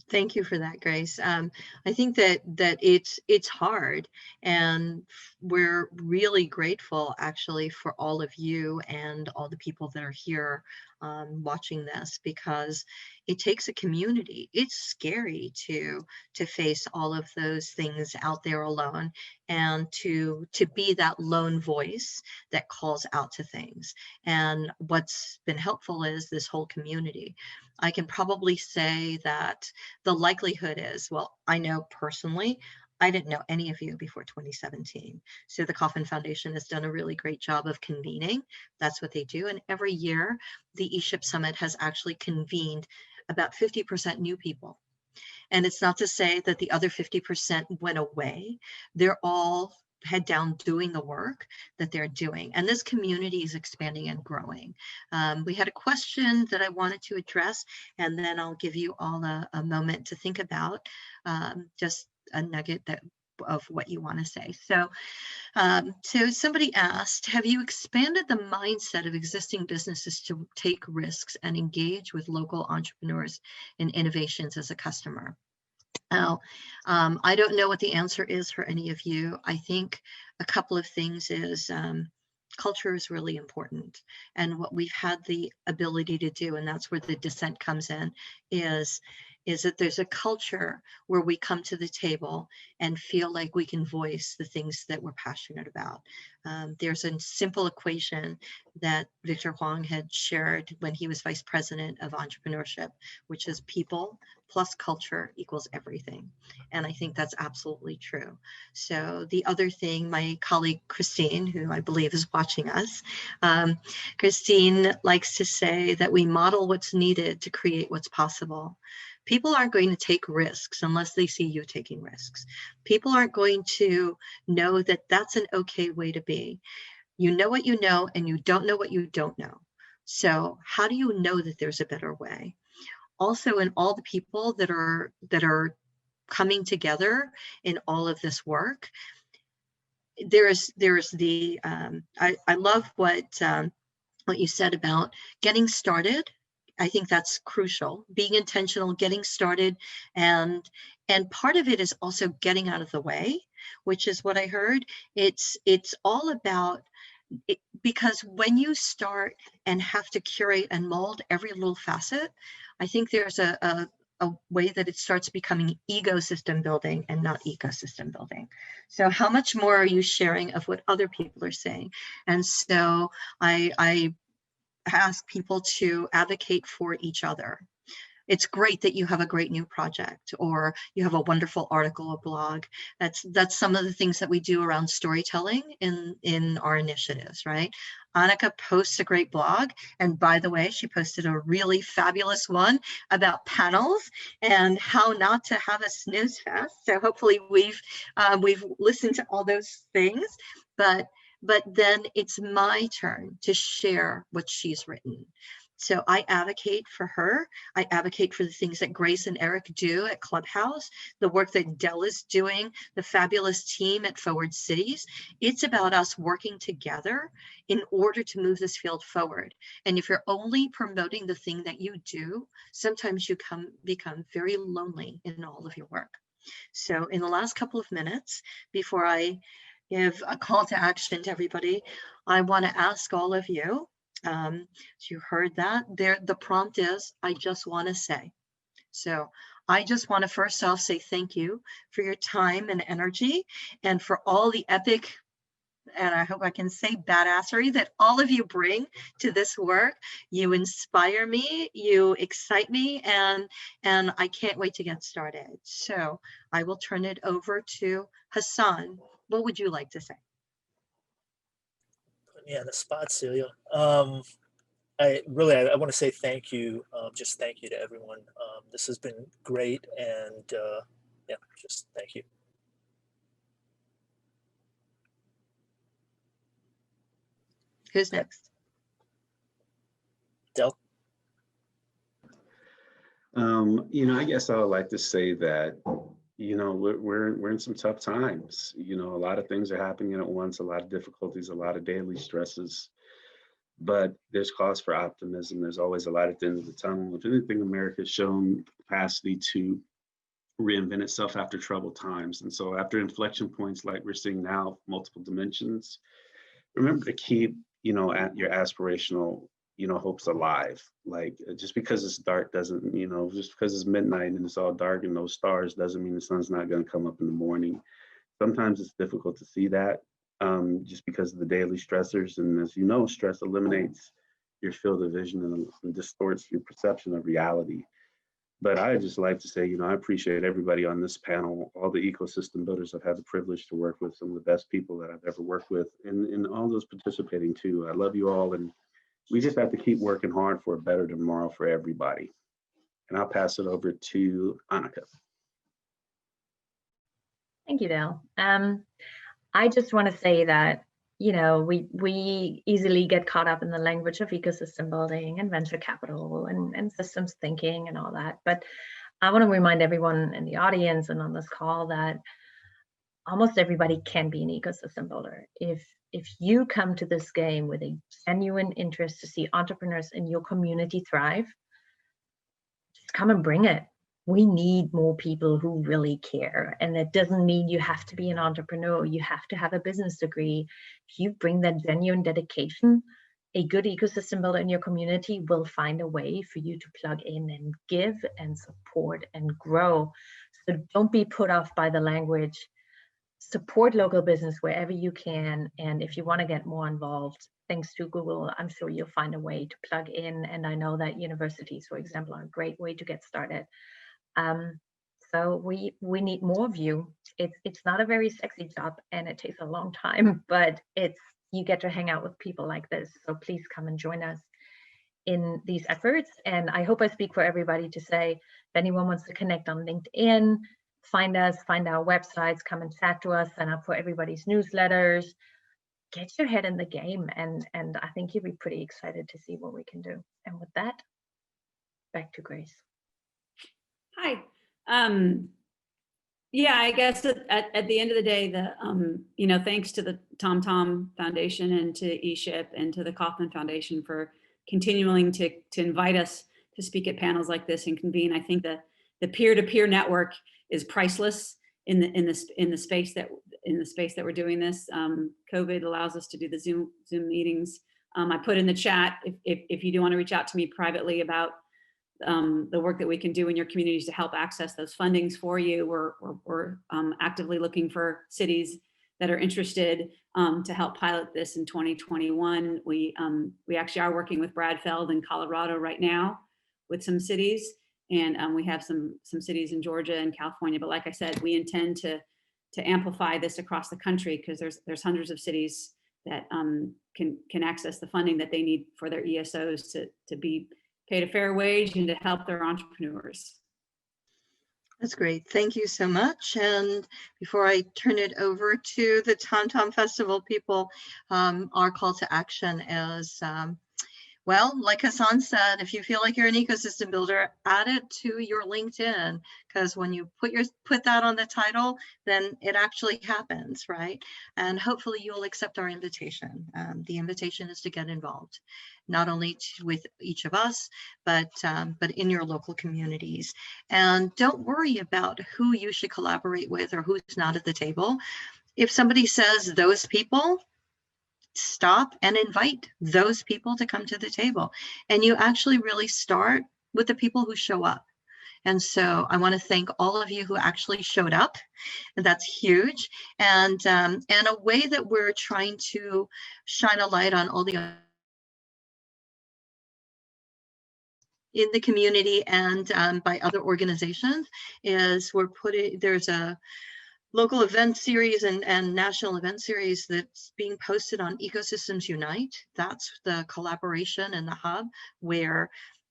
Thank you for that, Grace. I think that it's hard, and we're really grateful actually for all of you and all the people that are here watching this, because it takes a community. It's scary to face all of those things out there alone, and to be that lone voice that calls out to things. And what's been helpful is this whole community. I can probably say that the likelihood is, well, I know personally, I didn't know any of you before 2017. So the Kauffman Foundation has done a really great job of convening. That's what they do. And every year, the ESHIP Summit has actually convened about 50% new people. And it's not to say that the other 50% went away. They're all head down doing the work that they're doing. And this community is expanding and growing. We had a question that I wanted to address, and then I'll give you all a moment to think about just a nugget of what you want to say. So somebody asked, have you expanded the mindset of existing businesses to take risks and engage with local entrepreneurs and innovations as a customer? Now, I don't know what the answer is for any of you. I think a couple of things is culture is really important. And what we've had the ability to do, and that's where the dissent comes in, is that there's a culture where we come to the table and feel like we can voice the things that we're passionate about. There's a simple equation that Victor Huang had shared when he was vice president of entrepreneurship, which is people plus culture equals everything. And I think that's absolutely true. So the other thing, my colleague Christine, who I believe is watching us, Christine likes to say that we model what's needed to create what's possible. People aren't going to take risks unless they see you taking risks. People aren't going to know that that's an okay way to be. You know what you know, and you don't know what you don't know. So how do you know that there's a better way? Also, in all the people that are coming together in all of this work, there's the I love what you said about getting started. I think that's crucial, being intentional, getting started, and part of it is also getting out of the way, which is what I heard. It's all about it, because when you start and have to curate and mold every little facet, I think there's a way that it starts becoming ecosystem building and not ecosystem building. So how much more are you sharing of what other people are saying? And so I ask people to advocate for each other. It's great that you have a great new project, or you have a wonderful article or blog. That's some of the things that we do around storytelling in our initiatives, right? Annika posts a great blog, and by the way, she posted a really fabulous one about panels and how not to have a snooze fest. So hopefully we've listened to all those things, but then it's my turn to share what she's written. So I advocate for her. I advocate for the things that Grace and Eric do at Clubhouse, the work that Dell is doing, the fabulous team at Forward Cities. It's about us working together in order to move this field forward. And if you're only promoting the thing that you do, sometimes you become very lonely in all of your work. So in the last couple of minutes, before I give a call to action to everybody, I want to ask all of you, so you heard that there, the prompt is, I just want to say. So I just want to first off say thank you for your time and energy, and for all the epic, and I hope I can say badassery, that all of you bring to this work. You inspire me, you excite me, and I can't wait to get started. So I will turn it over to Hassan. What would you like to say? Put me on the spot, Celia. I want to say thank you. Just thank you to everyone. This has been great, and yeah, just thank you. Who's next? Del? I guess I would like to say that, we're in some tough times. A lot of things are happening at once, a lot of difficulties, a lot of daily stresses. But there's cause for optimism. There's always a light at the end of the tunnel. If anything, America's shown capacity to reinvent itself after troubled times. And so after inflection points like we're seeing now, multiple dimensions, remember to keep, at your aspirational, hopes alive. Like, just because it's dark doesn't, just because it's midnight and it's all dark and no stars doesn't mean the sun's not going to come up in the morning. Sometimes it's difficult to see that. Just because of the daily stressors. And as you know, stress eliminates your field of vision and distorts your perception of reality. But I just like to say, I appreciate everybody on this panel, all the ecosystem builders I've had the privilege to work with, some of the best people that I've ever worked with, and all those participating too. I love you all, and we just have to keep working hard for a better tomorrow for everybody. And I'll pass it over to Annika. Thank you, Dale. I just want to say that, we easily get caught up in the language of ecosystem building and venture capital and systems thinking and all that. But I want to remind everyone in the audience and on this call that almost everybody can be an ecosystem builder. If you come to this game with a genuine interest to see entrepreneurs in your community thrive, just come and bring it. we need more people who really care. And that doesn't mean you have to be an entrepreneur, you have to have a business degree. If you bring that genuine dedication, a good ecosystem builder in your community will find a way for you to plug in and give and support and grow. So don't be put off by the language. Support local business wherever you can. And if you want to get more involved, thanks to Google, I'm sure you'll find a way to plug in. And I know that universities, for example, are a great way to get started. So we need more of you. It's not a very sexy job and it takes a long time, but you get to hang out with people like this. So please come and join us in these efforts. And I hope I speak for everybody to say, if anyone wants to connect on LinkedIn, find us, find our websites, come and chat to us, sign up for everybody's newsletters, get your head in the game. And I think you'll be pretty excited to see what we can do. And with that, back to Grace. Hi. Yeah, I guess at the end of the day, thanks to the TomTom Foundation and to ESHIP and to the Kauffman Foundation for continuing to invite us to speak at panels like this and convene. I think the peer-to-peer network is priceless in the space that we're doing this. COVID allows us to do the Zoom meetings. I put in the chat if you do want to reach out to me privately about the work that we can do in your communities to help access those fundings for you. We're actively looking for cities that are interested to help pilot this in 2021. We actually are working with Bradfeld in Colorado right now with some cities, and we have some cities in Georgia and California. But like I said, we intend to amplify this across the country because there's hundreds of cities that can access the funding that they need for their ESOs to be paid a fair wage and to help their entrepreneurs. That's great. Thank you so much. And before I turn it over to the TomTom Festival people, our call to action is, well, like Hassan said, if you feel like you're an ecosystem builder, add it to your LinkedIn, because when you put that on the title, then it actually happens, right? And hopefully you'll accept our invitation. The invitation is to get involved, not only with each of us, but in your local communities. And don't worry about who you should collaborate with or who's not at the table. If somebody says those people, stop and invite those people to come to the table. And you actually really start with the people who show up. And so I want to thank all of you who actually showed up. And that's huge. And a way that we're trying to shine a light on all the in the community and by other organizations is there's a local event series and national event series that's being posted on Ecosystems Unite. That's the collaboration and the hub where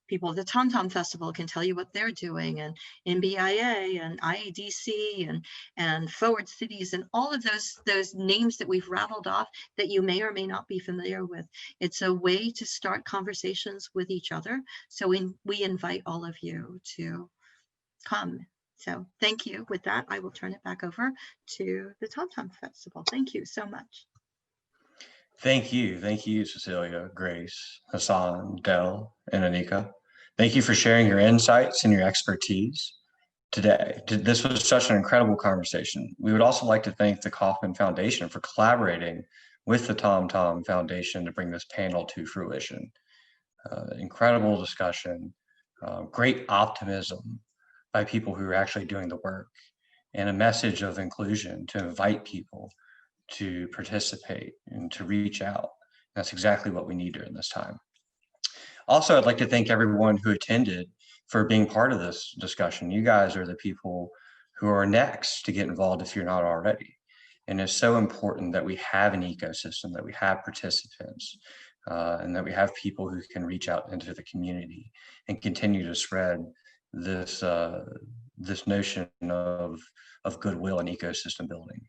people at the TomTom Festival can tell you what they're doing, and NBIA and IADC and Forward Cities and all of those names that we've rattled off that you may or may not be familiar with. It's a way to start conversations with each other. So we invite all of you to come. So thank you. With that, I will turn it back over to the TomTom Festival. Thank you so much. Thank you, Cecilia, Grace, Hassan, Del, and Anika. Thank you for sharing your insights and your expertise today. This was such an incredible conversation. We would also like to thank the Kauffman Foundation for collaborating with the TomTom Foundation to bring this panel to fruition. Incredible discussion, great optimism by people who are actually doing the work, and a message of inclusion to invite people to participate and to reach out. That's exactly what we need during this time. Also, I'd like to thank everyone who attended for being part of this discussion. You guys are the people who are next to get involved if you're not already. And it's so important that we have an ecosystem, that we have participants, and that we have people who can reach out into the community and continue to spread this notion of goodwill and ecosystem building.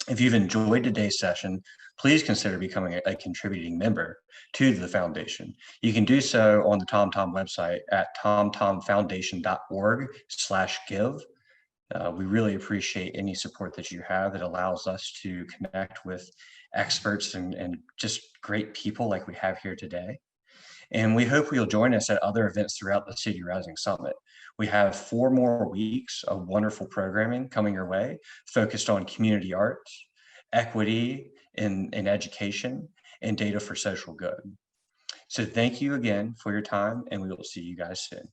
If you've enjoyed today's session, please consider becoming a contributing member to the foundation. You can do so on the TomTom website at tomtomfoundation.org/give. We really appreciate any support that you have that allows us to connect with experts and just great people like we have here today. And we hope you'll join us at other events throughout the City Rising Summit. We have 4 more weeks of wonderful programming coming your way, focused on community arts, equity in education, and data for social good. So thank you again for your time, and we will see you guys soon.